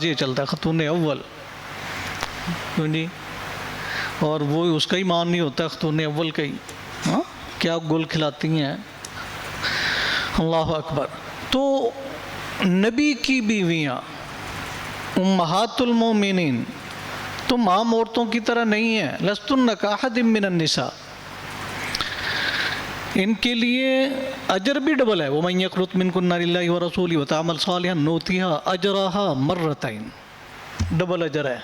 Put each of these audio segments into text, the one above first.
یہ چلتا ہے خاتون اول، کیوں جی؟ اور وہ اس کا ہی مان نہیں ہوتا خاتون اول کا ہی، ہاں کیا گل کھلاتی ہیں، اللہ اکبر۔ تو نبی کی بیویاں امہات المومنین تم عام عورتوں کی طرح نہیں ہیں، لستن کاحد من النساء، ان کے لیے اجر بھی ڈبل ہے، وَمَن يَقْنُتْ مِنكُنَّ لِلَّهِ وَرَسُولِهِ وَتَعْمَلْ صَالِحًا نُؤْتِهَا أَجْرَهَا مرتين، ڈبل اجر ہے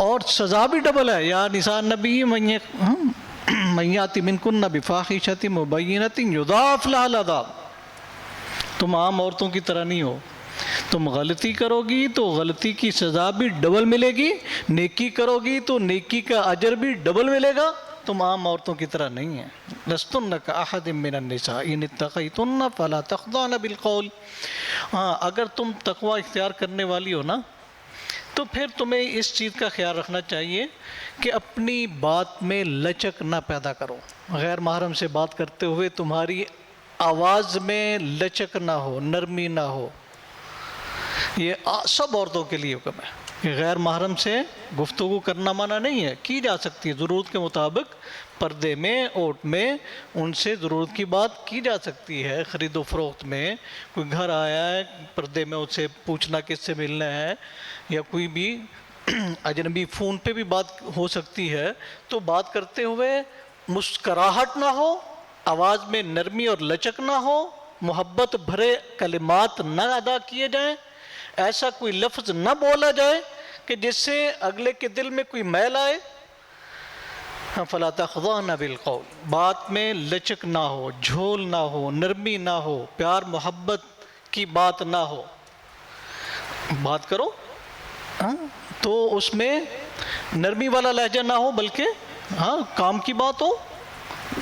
اور سزا بھی ڈبل ہے۔ یا نساء النبی من يأت منكن بفاحشة مبينة يضاعف لها العذاب، تم عام عورتوں کی طرح نہیں ہو، تم غلطی کرو گی تو غلطی کی سزا بھی ڈبل ملے گی، نیکی کرو گی تو نیکی کا اجر بھی ڈبل ملے گا، تم عام عورتوں کی طرح نہیں ہیں۔ لستن کاحد من النساء ان اتقیتن فلا تخضعن بالقول، ہاں اگر تم تقوی اختیار کرنے والی ہو نا تو پھر تمہیں اس چیز کا خیال رکھنا چاہیے کہ اپنی بات میں لچک نہ پیدا کرو، غیر محرم سے بات کرتے ہوئے تمہاری آواز میں لچک نہ ہو، نرمی نہ ہو۔ یہ سب عورتوں کے لیے حکم ہے کہ غیر محرم سے گفتگو کرنا منع نہیں ہے، کی جا سکتی ہے ضرورت کے مطابق، پردے میں اوٹ میں ان سے ضرورت کی بات کی جا سکتی ہے، خرید و فروخت میں کوئی گھر آیا ہے پردے میں اس سے پوچھنا کس سے ملنا ہے، یا کوئی بھی اجنبی فون پہ بھی بات ہو سکتی ہے، تو بات کرتے ہوئے مسکراہٹ نہ ہو، آواز میں نرمی اور لچک نہ ہو، محبت بھرے کلمات نہ ادا کیے جائیں، ایسا کوئی لفظ نہ بولا جائے کہ جس سے اگلے کے دل میں کوئی میل آئے۔ فلا تخضعن بالقول، بات میں لچک نہ ہو، جھول نہ ہو، نرمی نہ ہو، پیار محبت کی بات نہ ہو، بات کرو تو اس میں نرمی والا لہجہ نہ ہو، بلکہ ہاں کام کی بات ہو،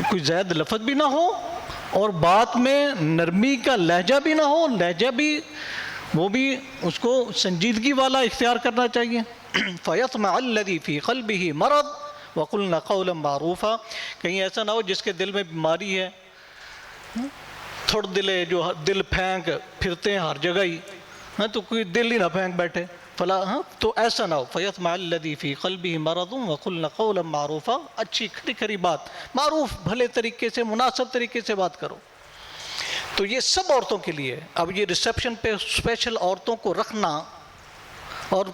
کوئی زائد لفظ بھی نہ ہو، اور بات میں نرمی کا لہجہ بھی نہ ہو، لہجہ بھی وہ بھی اس کو سنجیدگی والا اختیار کرنا چاہیے۔ فَيَطْمَعَ الَّذِي فِي قَلْبِهِ مَرَضٌ وَقُلْنَ قَوْلًا مَعْرُوفًا، کہیں ایسا نہ ہو جس کے دل میں بیماری ہے، تھوڑ دل ہے جو دل پھینک پھرتے ہیں ہر جگہ ہی، تو کوئی دل ہی نہ پھینک بیٹھے، تو ایسا نہ ہو۔ فَيَطْمَعَ الَّذِي فِي قَلْبِهِ مَرَضٌ وَقُلْنَ قَوْلًا مَعْرُوفًا، اچھی کھری کھری بات، معروف بھلے طریقے سے مناسب طریقے سے بات کرو۔ تو یہ سب عورتوں کے لیے۔ اب یہ ریسیپشن پہ اسپیشل عورتوں کو رکھنا اور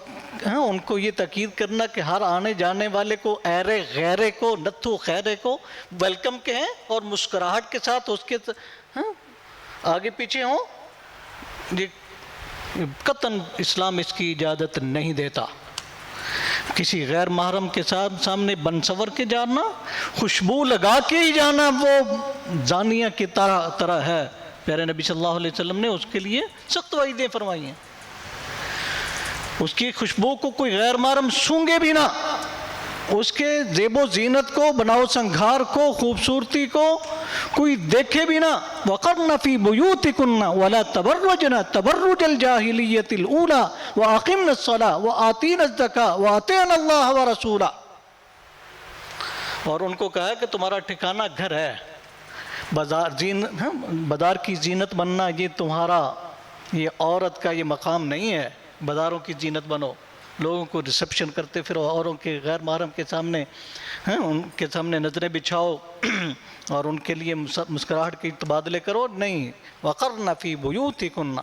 ان کو یہ تاکید کرنا کہ ہر آنے جانے والے کو ایرے غیرے کو نتھو خیرے کو ویلکم کہیں اور مسکراہٹ کے ساتھ اس کے آگے پیچھے ہوں، یہ قطعاً اسلام اس کی اجازت نہیں دیتا۔ کسی غیر محرم کے سامنے بنسور کے جانا، خوشبو لگا کے ہی جانا، وہ زانیہ کی طرح ہے۔ پیارے نبی صلی اللہ علیہ وسلم نے اس کے لیے سخت وعیدیں فرمائی ہیں، اس کی خوشبو کو کوئی غیر محرم سونگے بھی نہ، اس کے زیب و زینت کو، بناؤ سنگھار کو، خوبصورتی کو کوئی دیکھے بھی نہ۔ وَقَرْنَ فِي بُيُوتِكُنَّ وَلَا تَبَرُّجْنَ تَبَرُّجَ الْجَاهِلِيَّةِ الْأُولَى وَأَقِمْنَ الصَّلَاةَ وَآتِينَ الزَّكَاةَ وَأَطِعْنَ اللَّهَ وَرَسُولَهُ، اور ان کو کہا کہ تمہارا ٹھکانہ گھر ہے، بازار کی زینت بننا یہ تمہارا، یہ عورت کا یہ مقام نہیں ہے، بازاروں کی زینت بنو، لوگوں کو ریسیپشن کرتے پھرو، اوروں کے غیر محرم کے سامنے ان کے سامنے نظریں بچھاؤ اور ان کے لیے مسکراہٹ کے تبادلے کرو، نہیں۔ وَقَرْنَ فِي بُيُوتِكُنَّ،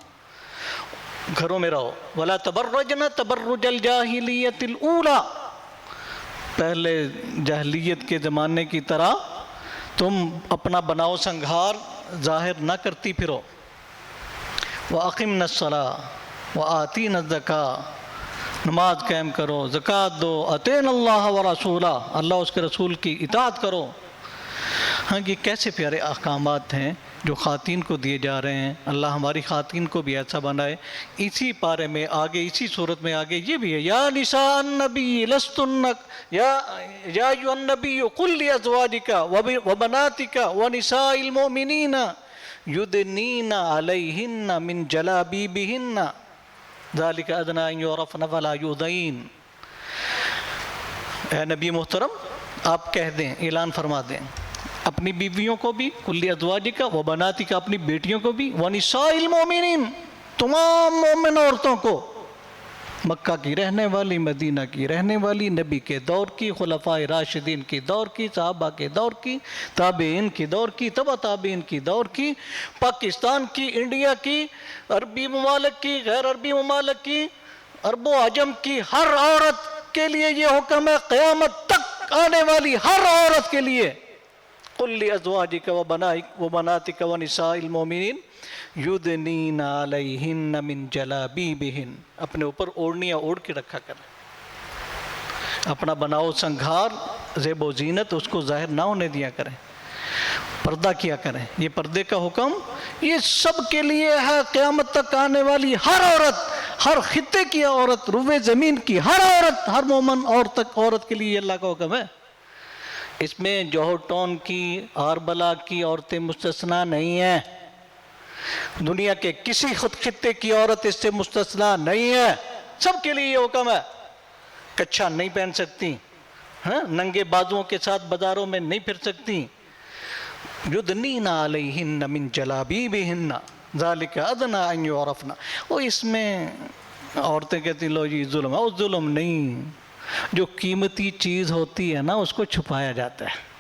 گھروں میں رہو، وَلَا تَبَرَّجْنَ تَبَرُّجَ الْجَاهِلِيَّةِ الْأُولَى، پہلے جاہلیت کے زمانے کی طرح تم اپنا بناؤ سنگھار ظاہر نہ کرتی پھرو۔ وَأَقِمْنَ الصَّلَاةَ وَآتِينَ الزَّكَاةَ، نماز قائم کرو، زکوٰۃ دو، اطیعوا اللہ ورسولہ، اللہ اس کے رسول کی اطاعت کرو۔ ہاں یہ کیسے پیارے احکامات ہیں جو خواتین کو دیے جا رہے ہیں، اللہ ہماری خواتین کو بھی ایسا بنائے۔ اسی پارے میں آگے، اسی صورت میں آگے یہ بھی ہے، یا نساء النبی لستن، یا ایھا النبی قل لازواجک وبناتک ونساء المؤمنین یدنین علیہن من جلابیبہن ذالک ادنیٰ ان یعرفن فلا یؤذین۔ اے نبی محترم آپ کہہ دیں، اعلان فرما دیں اپنی بیویوں کو بھی، کل ازواجک و بناتک، اپنی بیٹیوں کو بھی، ونساء المؤمنین، تمام مومن عورتوں کو، مکہ کی رہنے والی، مدینہ کی رہنے والی، نبی کے دور کی، خلفائے راشدین کی دور کی، صحابہ کے دور کی، تابعین کی دور کی، تبع تابعین کی دور کی، پاکستان کی، انڈیا کی، عربی ممالک کی، غیر عربی ممالک کی، عرب و عجم کی، ہر عورت کے لیے یہ حکم ہے، قیامت تک آنے والی ہر عورت کے لیے، قُلْ لِأَزْوَاجِكَ وَبَنَاتِكَ وَنِسَاءِ الْمُؤْمِنِينَ یُدْنِینَ عَلَیْہِنَّ مِنْ جَلَابِیبِہِنَ، اپنے اوپر اوڑھنیاں اوڑھ کے رکھا کریں، اپنا بناؤ سنگھار، زیب و زینت اس کو ظاہر نہ ہونے دیا کریں، پردہ کیا کریں۔ یہ پردے کا حکم یہ سب کے لیے ہے، قیامت تک آنے والی ہر عورت، ہر خطے کی عورت، روئے زمین کی ہر عورت، ہر مومن عورت کے لیے اللہ کا حکم ہے۔ اس میں جوہر ٹاؤن کی، آربلا کی عورتیں مستثنیٰ نہیں ہیں، دنیا کے کسی خطے کی عورت اس سے مستثنیٰ نہیں ہے، سب کے لیے یہ حکم ہے۔ کچھا نہیں پہن سکتی، ننگے بازوؤں کے ساتھ بازاروں میں نہیں پھر سکتی۔ یدنین علیہن من جلابیبہن ذالک ادنیٰ ان یعرفن۔ وہ اس میں عورتیں کہتی لو جی ظلم ہے، وہ ظلم نہیں، جو قیمتی چیز ہوتی ہے نا اس کو چھپایا جاتا ہے،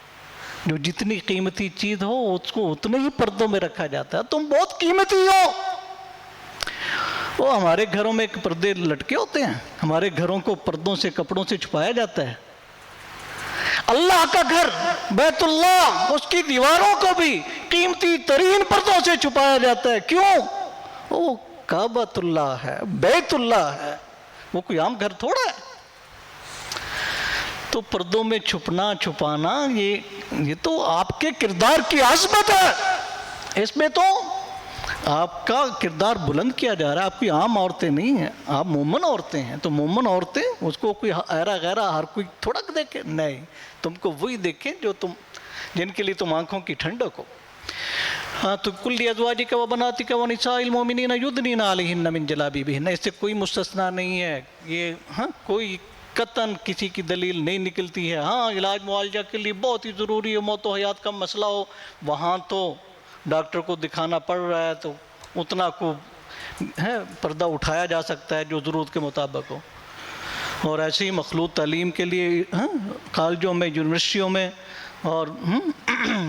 جو جتنی قیمتی چیز ہو اس کو اتنے ہی پردوں میں رکھا جاتا ہے۔ تم بہت قیمتی ہو، وہ ہمارے گھروں میں ایک پردے لٹکے ہوتے ہیں، ہمارے گھروں کو پردوں سے، کپڑوں سے چھپایا جاتا ہے۔ اللہ کا گھر بیت اللہ، اس کی دیواروں کو بھی قیمتی ترین پردوں سے چھپایا جاتا ہے۔ کیوں؟ وہ کعبۃ اللہ ہے، بیت اللہ ہے، وہ کوئی عام گھر تھوڑا ہے۔ تو پردوں میں چھپنا، چھپانا، یہ تو آپ کے کردار کی عظمت ہے، اس میں تو آپ کا کردار بلند کیا جا رہا ہے۔ آپ کی عام عورتیں نہیں ہیں، آپ مومن عورتیں ہیں، تو مومن عورتیں اس کو کوئی ایرا غیرہ ہر کوئی تھوڑا دیکھے، نہیں، تم کو وہی دیکھیں جو جن کے لیے تم آنکھوں کی ٹھنڈک ہو۔ ہاں تو قُلْ لِأَزْوَاجِكَ وَبَنَاتِكَ وَنِسَاءِ الْمُؤْمِنِينَ يُدْنِينَ عَلَيْهِنَّ مِنْ جَلَابِيبِهِنَّ، اس سے کوئی مستثنیٰ نہیں ہے، یہ کوئی قطعاً کسی کی دلیل نہیں نکلتی ہے۔ ہاں علاج معالجہ کے لیے بہت ہی ضروری ہے، موت و حیات کا مسئلہ ہو، وہاں تو ڈاکٹر کو دکھانا پڑ رہا ہے، تو اتنا کو پردہ اٹھایا جا سکتا ہے جو ضرورت کے مطابق ہو۔ اور ایسی مخلوط تعلیم کے لیے کالجوں میں، یونیورسٹیوں میں، اور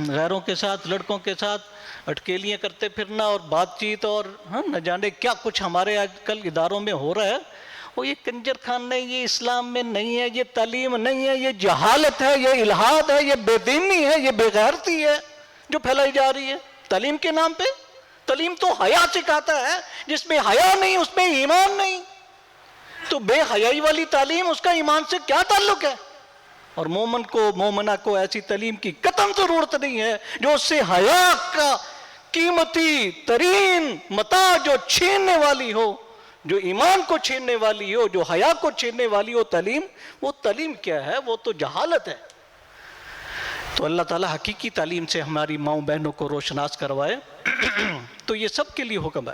غیروں کے ساتھ، لڑکوں کے ساتھ اٹکیلیاں کرتے پھرنا اور بات چیت، اور نہ جانے کیا کچھ ہمارے آج کل اداروں میں ہو رہا ہے، وہ یہ کنجر خان نہیں، یہ اسلام میں نہیں ہے، یہ تعلیم نہیں ہے، یہ جہالت ہے، یہ الحاد ہے، یہ بے دینی ہے، یہ بے غیرتی ہے جو پھیلائی جا رہی ہے تعلیم کے نام پہ۔ تعلیم تو حیا سکھاتا ہے، جس میں حیا نہیں اس میں ایمان نہیں، تو بے حیائی والی تعلیم، اس کا ایمان سے کیا تعلق ہے؟ اور مومن کو، مومنہ کو ایسی تعلیم کی قطعاً ضرورت نہیں ہے جو اس سے حیا کا قیمتی ترین متاع جو چھیننے والی ہو، جو ایمان کو چھیننے والی ہو، جو حیا کو چھیننے والی ہو تعلیم، وہ تعلیم کیا ہے؟ وہ تو جہالت ہے۔ تو اللہ تعالیٰ حقیقی تعلیم سے ہماری ماؤں بہنوں کو روشناس کروائے۔ تو یہ سب کے لیے حکم ہے۔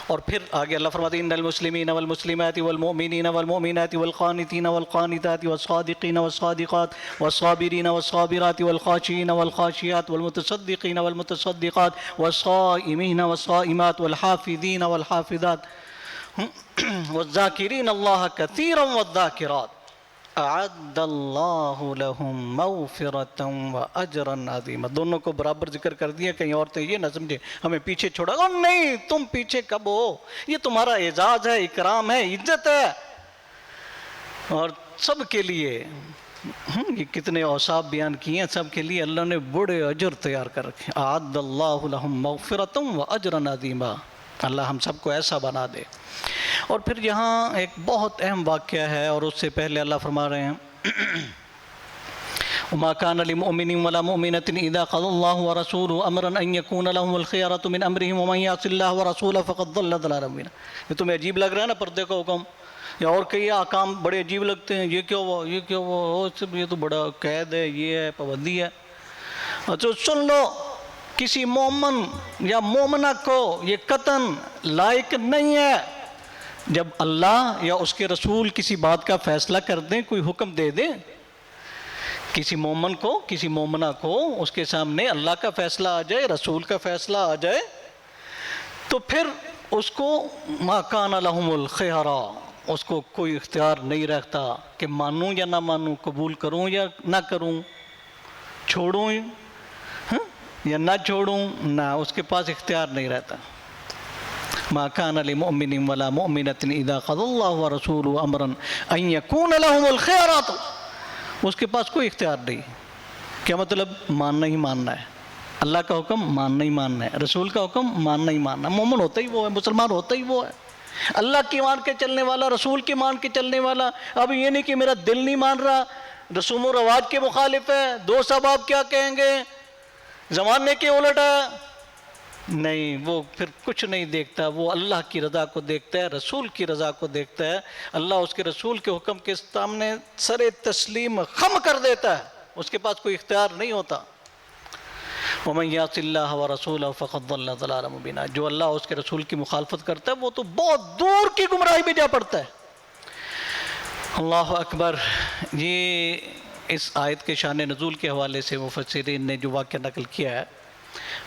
اور پھر آگے اللہ فرماتے ہیں ان المسلمین والمسلمات والمؤمنین والمؤمنات والقانتین والقانتات والصادقین والصادقات والصابرین والصابرات والخاشعین والخاشعات والمتصدقین والمتصدقات والصائمین والصائمات والحافظین والحافظات والذاکرین اللہ کثیرا والذاکرات اعد اللہ لہم مغفرۃ واجرا عظیما۔ دونوں کو برابر ذکر کر دیا، کہیں عورتیں یہ نہ سمجھے ہمیں پیچھے چھوڑا گا، نہیں، تم پیچھے کب ہو، یہ تمہارا اعزاز ہے، اکرام ہے، عزت ہے، اور سب کے لیے یہ کتنے اوصاف بیان کیے ہیں، سب کے لیے اللہ نے بڑے اجر تیار کر رکھے۔ اعد اللہ لہم مغفرۃ واجرا عظیما، اللہ ہم سب کو ایسا بنا دے۔ اور پھر یہاں ایک بہت اہم واقعہ ہے، اور اس سے پہلے اللہ فرما رہے ہیں وَمَا كَانَ لِمُؤْمِنٍ وَلَا مُؤْمِنَةٍ إِذَا قَضَى اللَّهُ وَرَسُولُهُ أَمْرًا أَن يَكُونَ لَهُمُ الْخِيَرَةُ مِنْ أَمْرِهِمْ وَمَن يَعْصِ اللَّهَ وَرَسُولَهُ فَقَدْ ضَلَّ ضَلَالًا مُبِينًا۔ یہ تمہیں عجیب لگ رہا ہے نا پردے کا حکم، یا اور کئی احکام بڑے عجیب لگتے ہیں، یہ کیا ہوا، یہ کیا ہوا، یہ تو بڑا قید ہے، یہ ہے، پابندی ہے۔ اچھا سن لو، کسی مومن یا مومنہ کو یہ قطعاً لائق نہیں ہے جب اللہ یا اس کے رسول کسی بات کا فیصلہ کر دیں، کوئی حکم دے دیں، کسی مومن کو، کسی مومنہ کو اس کے سامنے اللہ کا فیصلہ آ جائے، رسول کا فیصلہ آ جائے، تو پھر اس کو ما کان لہم الخیارہ، اس کو کوئی اختیار نہیں رکھتا کہ مانوں یا نہ مانوں، قبول کروں یا نہ کروں، چھوڑوں یا نہ چھوڑوں، نہ، اس کے پاس اختیار نہیں رہتا۔ ما كان لمؤمن ولا مؤمنة اذا قضى الله ورسوله امرا ان يكون لهم الخيارات، اس کے پاس کوئی اختیار نہیں۔ کیا مطلب؟ ماننا ہی ماننا ہے، اللہ کا حکم ماننا ہی ماننا ہے، رسول کا حکم ماننا ہی ماننا ہے۔ مومن ہوتا ہی وہ ہے، مسلمان ہوتا ہی وہ ہے، اللہ کی مان کے چلنے والا، رسول کی مان کے چلنے والا۔ اب یہ نہیں کہ میرا دل نہیں مان رہا، رسوم و رواج کے مخالف ہے، دوست احباب کیا کہیں گے، زمانے کے الٹ ہے، نہیں، وہ پھر کچھ نہیں دیکھتا، وہ اللہ کی رضا کو دیکھتا ہے، رسول کی رضا کو دیکھتا ہے۔ اللہ اس کے رسول کے حکم کے سامنے سر تسلیم خم کر دیتا ہے، اس کے پاس کوئی اختیار نہیں ہوتا۔ وَمَن يَعْصِ اللَّهَ وَرَسُولَهُ فَقَدْ ضَلَّ ضَلَالًا مُبِينًا، جو اللہ اس کے رسول کی مخالفت کرتا ہے وہ تو بہت دور کی گمراہی میں جا پڑتا ہے۔ اللہ اکبر۔ یہ اس آیت کے شان نزول کے حوالے سے مفسرین نے جو واقعہ نقل کیا ہے،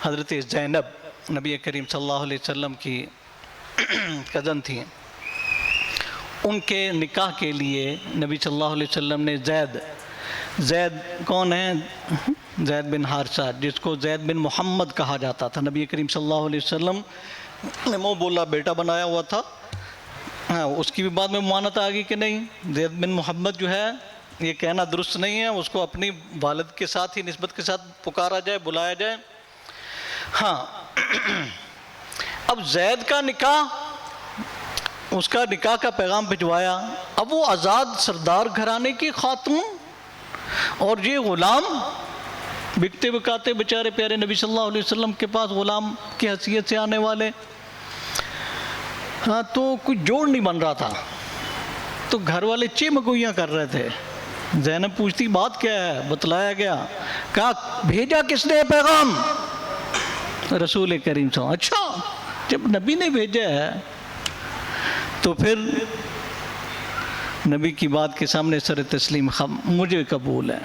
حضرت زینب نبی کریم صلی اللہ علیہ وسلم کی کزن تھیں، ان کے نکاح کے لیے نبی صلی اللہ علیہ وسلم نے زید کون ہے؟ زید بن حارثہ، جس کو زید بن محمد کہا جاتا تھا، نبی کریم صلی اللہ علیہ وسلم نے منہ بولا بیٹا بنایا ہوا تھا۔ ہاں، اس کی بھی بعد میں ممانت آ گئی کہ نہیں، زید بن محمد جو ہے یہ کہنا درست نہیں ہے، اس کو اپنی والد کے ساتھ ہی نسبت کے ساتھ پکارا جائے، بلایا جائے۔ ہاں، اب زید کا نکاح، اس کا نکاح کا پیغام بھجوایا، اب وہ آزاد سردار گھرانے کی خاتون اور یہ غلام، بکتے بکاتے بیچارے پیارے نبی صلی اللہ علیہ وسلم کے پاس غلام کی حیثیت سے آنے والے، ہاں، تو کوئی جوڑ نہیں بن رہا تھا، تو گھر والے چمگوئیاں کر رہے تھے۔ زینب پوچھتی بات کیا ہے، بتلایا گیا، کہا بھیجا کس نے پیغام؟ رسول کریم صلی اللہ علیہ وسلم۔ اچھا، جب نبی نے بھیجا ہے تو پھر نبی کی بات کے سامنے سر تسلیم خم، مجھے قبول ہے۔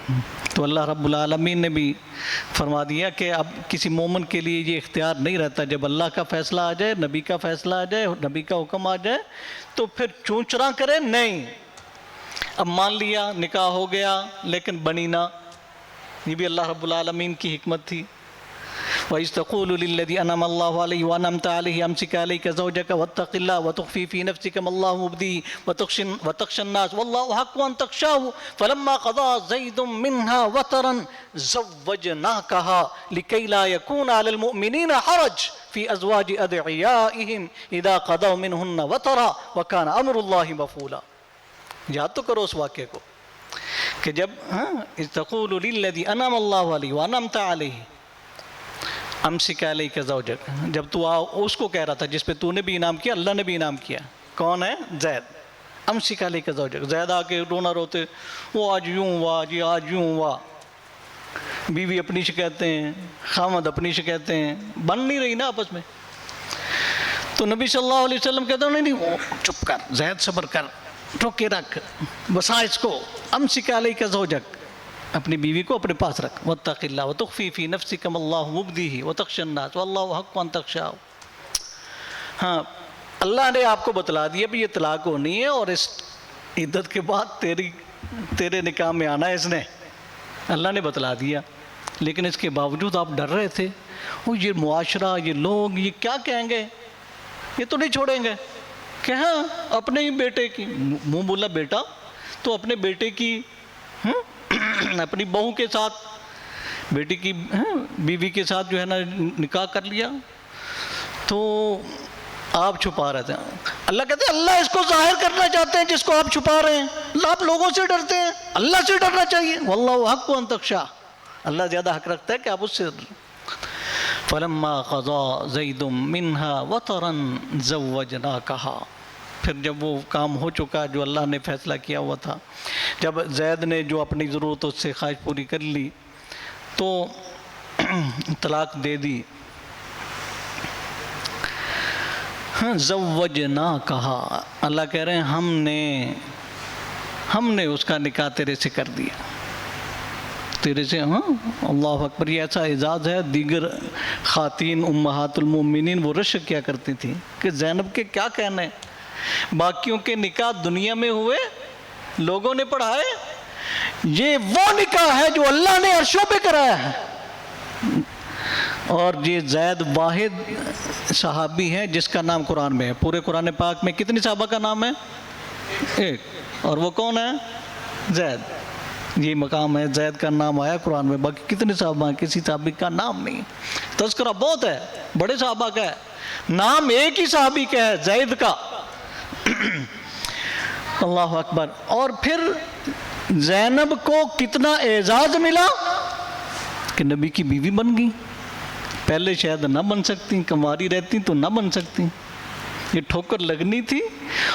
تو اللہ رب العالمین نے بھی فرما دیا کہ اب کسی مومن کے لیے یہ اختیار نہیں رہتا، جب اللہ کا فیصلہ آ جائے، نبی کا فیصلہ آ جائے، نبی کا حکم آ جائے تو پھر چونچرا کرے نہیں۔ اب مان لیا، نکاح ہو گیا لیکن بنی نہ، یہ بھی اللہ رب العالمین کی حکمت تھی۔ وَإِذْ تَقُولُ لِلَّذِي أَنْعَمَ اللَّهُ عَلَيْهِ وَأَنْعَمْتَ عَلَيْهِ أَمْسِكْ عَلَيْكَ زَوْجَكَ وَاتَّقِ اللَّهَ وَتُخْفِي فِي نَفْسِكَ مَا اللَّهُ مُبْدِيهِ وَتَخْشَى النَّاسَ وَاللَّهُ أَحَقُّ أَنْ تَخْشَاهُ فَلَمَّا قَضَىٰ زَيْدٌ مِّنْهَا وَطَرًا زَوَّجْنَاكَهَا لِكَيْ لَا يَكُونَ عَلَى الْمُؤْمِنِينَ حَرَجٌ فِي أَزْوَاجِ أَدْعِيَائِهِمْ إِذَا قَضَوْا مِنْهُنَّ وَطَرًا وَكَانَ أَمْرُ اللَّهِ مَفْعُولًا۔ یاد تو کرو اس واقعے کو کہ جب اِذْ تَقُولُ لِلَّذِي أَنْعَمَ اللَّهُ عَلَيْهِ وَأَنْعَمْتَ عَلَيْهِ امسک علیک زوجک، جب تو اس کو کہہ رہا تھا جس پہ تو نے بھی انعام کیا، اللہ نے بھی انعام کیا، کون ہے؟ زید۔ امسک علیک زوجک، زید آ کے رونا روتے، وہ آج یوں ہوا جی، آج یوں ہوا، بیوی اپنی شکایتیں، خامد اپنی شکایتیں، بن نہیں رہی نا آپس میں۔ تو نبی صلی اللہ علیہ وسلم کہتے ہیں نہیں، چپ کر زید، صبر کر، ٹھوکے رکھ، بسا اس کو، امسک علیک زوجک، اپنی بیوی کو اپنے پاس رکھ، وَاتَّقِ اللَّهَ وَتُخْفِي فِي نَفْسِكَ مَا اللَّهُ مُبْدِيهِ وَتَخْشَى النَّاسَ وَاللَّهُ أَحَقُّ أَنْ تَخْشَاهُ۔ ہاں، اللہ نے آپ کو بتلا دیا بھی یہ طلاق ہونی ہے اور اس عدت کے بعد تیرے نکاح میں آنا ہے، اس نے، اللہ نے بتلا دیا، لیکن اس کے باوجود آپ ڈر رہے تھے، وہ یہ معاشرہ، یہ لوگ، یہ کیا کہیں گے، یہ تو نہیں چھوڑیں گے کہ ہاں اپنے ہی بیٹے کی، منہ بولا بیٹا تو اپنے بیٹے کی، اپنی بہو کے ساتھ، بیٹی کی بیوی کے ساتھ جو ہے نا نکاح کر لیا، تو آپ چھپا رہے تھے۔ اللہ کہتے ہیں اللہ اس کو ظاہر کرنا چاہتے ہیں جس کو آپ چھپا رہے ہیں، اللہ آپ لوگوں سے ڈرتے ہیں، اللہ سے ڈرنا چاہیے، واللہ حق ان تخشیٰ، اللہ زیادہ حق رکھتا ہے کہ آپ اس سے فَلَمَّا قَضَىٰ زَيْدٌ مِّنْهَا وَطَرًا زَوَّجْنَاكَهَا، پھر جب وہ کام ہو چکا جو اللہ نے فیصلہ کیا ہوا تھا، جب زید نے جو اپنی ضرورتوں سے خواہش پوری کر لی تو طلاق دے دی۔ زوجناکہا، اللہ کہہ رہے ہیں ہم نے اس کا نکاح تیرے سے کر دیا، تیرے سے۔ ہاں، اللہ اکبر، یہ ایسا اعزاز ہے۔ دیگر خواتین امہات المومنین وہ رشک کیا کرتی تھیں کہ زینب کے کیا کہنے، باقیوں کے نکاح دنیا میں ہوئے، لوگوں نے پڑھائے، یہ وہ نکاح ہے جو اللہ نے عرشوں پہ کرایا ہے۔ اور یہ زید واحد صحابی ہے جس کا نام قرآن میں ہے۔ پورے قرآن پاک میں کتنی صحابہ کا نام ہے؟ ایک، اور وہ کون ہے؟ زید۔ یہ مقام ہے، زید کا نام آیا قرآن میں، باقی کتنے صحابہ ہیں؟ کسی صحابی کا نام نہیں۔ تذکرہ بہت ہے، بڑے صحابہ کا ہے، نام ایک ہی صحابی کا ہے، زید کا۔ اللہ اکبر۔ اور پھر زینب کو کتنا اعزاز ملا کہ نبی کی بیوی بن گئی۔ پہلے شاید نہ بن سکتی، کنواری رہتی تو نہ بن سکتی، یہ ٹھوکر لگنی تھی۔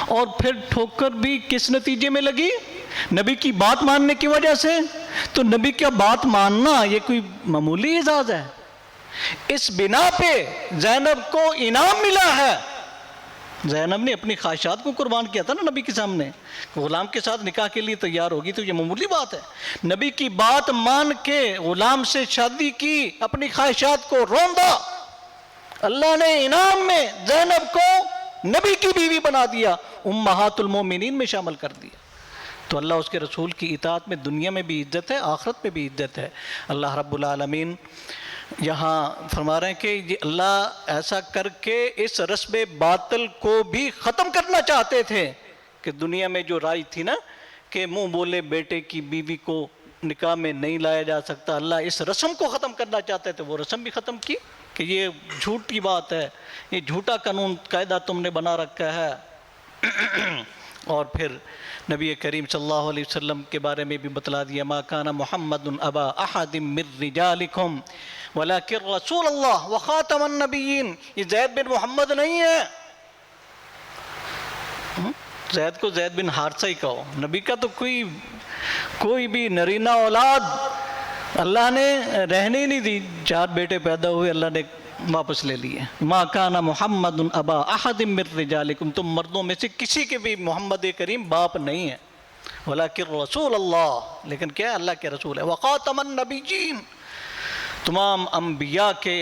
اور پھر ٹھوکر بھی کس نتیجے میں لگی؟ نبی کی بات ماننے کی وجہ سے۔ تو نبی کا بات ماننا یہ کوئی معمولی اعزاز ہے؟ اس بنا پہ زینب کو انعام ملا ہے۔ زینب نے اپنی خواہشات کو قربان کیا تھا نا نبی کے سامنے، غلام کے ساتھ نکاح کے لیے تیار ہوگی تو یہ معمولی بات ہے؟ نبی کی بات مان کے غلام سے شادی کی، اپنی خواہشات کو روندا، اللہ نے انعام میں زینب کو نبی کی بیوی بنا دیا، امہات المومنین میں شامل کر دیا۔ تو اللہ اس کے رسول کی اطاعت میں دنیا میں بھی عزت ہے، آخرت میں بھی عزت ہے۔ اللہ رب العالمین یہاں فرما رہے ہیں کہ یہ اللہ ایسا کر کے اس رسم باطل کو بھی ختم کرنا چاہتے تھے کہ دنیا میں جو رائج تھی نا کہ منہ بولے بیٹے کی بیوی کو نکاح میں نہیں لایا جا سکتا، اللہ اس رسم کو ختم کرنا چاہتے تھے، وہ رسم بھی ختم کی کہ یہ جھوٹی بات ہے، یہ جھوٹا قانون قاعدہ تم نے بنا رکھا ہے۔ اور پھر نبی کریم صلی اللہ علیہ وسلم کے بارے میں بھی بتلا دیا، ما کان محمد ابا احد من رجالکم ولکن رسول اللہ وخاتم النبیین۔ یہ زید بن محمد نہیں ہے، زید کو زید بن حارثہ ہی کہو، نبی کا تو کوئی بھی نرینہ اولاد اللہ نے رہنے ہی نہیں دی، 4 بیٹے پیدا ہوئے اللہ نے واپس لے لیے۔ ما کان محمد ابا احد من رجالکم، تم مردوں میں سے کسی کے بھی محمد کریم باپ نہیں ہے، ولکن رسول اللہ، لیکن کیا ہے؟ اللہ کے رسول ہے، وخاتم النبیین، تمام انبیاء کے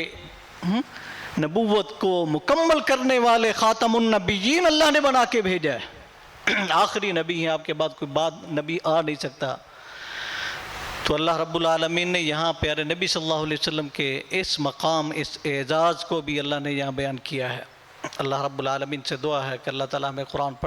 نبوت کو مکمل کرنے والے خاتم النبیین اللہ نے بنا کے بھیجا ہے، آخری نبی ہیں، آپ کے بعد کوئی بعد نبی آ نہیں سکتا۔ تو اللہ رب العالمین نے یہاں پیارے نبی صلی اللہ علیہ وسلم کے اس مقام، اس اعزاز کو بھی اللہ نے یہاں بیان کیا ہے۔ اللہ رب العالمین سے دعا ہے کہ اللہ تعالیٰ ہمیں قرآن